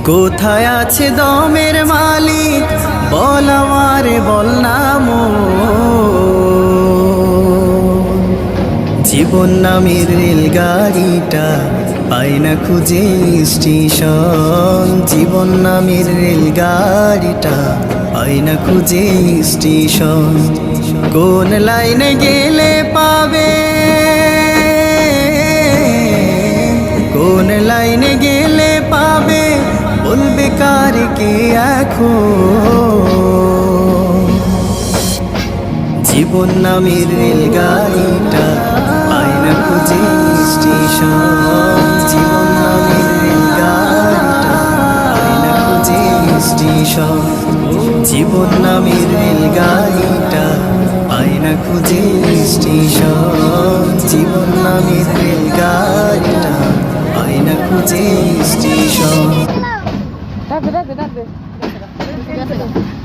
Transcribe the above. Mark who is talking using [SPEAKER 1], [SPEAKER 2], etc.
[SPEAKER 1] কোথায় আছে দমের মালিক বল আমারে বল নাম জীবন নামের রেলগাড়িটা পাই না খুঁজে স্টেশন জীবন নামের রেলগাড়িটা পাই না খুঁজে স্টেশন কোন লাইনে গেলে পাবে কোন লাইনে গেলে পাবে বলবে কার কে এখন জীবন নামের রেলগাড়িটা পাই না খুঁজে স্টেশন জীবন নামের রেলগাড়িটা পাই না খুঁজে স্টেশন জীবন নামের রেলগাড়িটা পাই না খুঁজে স্টেশন জীবন নামের রেলগাড়িটা পাই না খুঁজে স্টেশন
[SPEAKER 2] Date.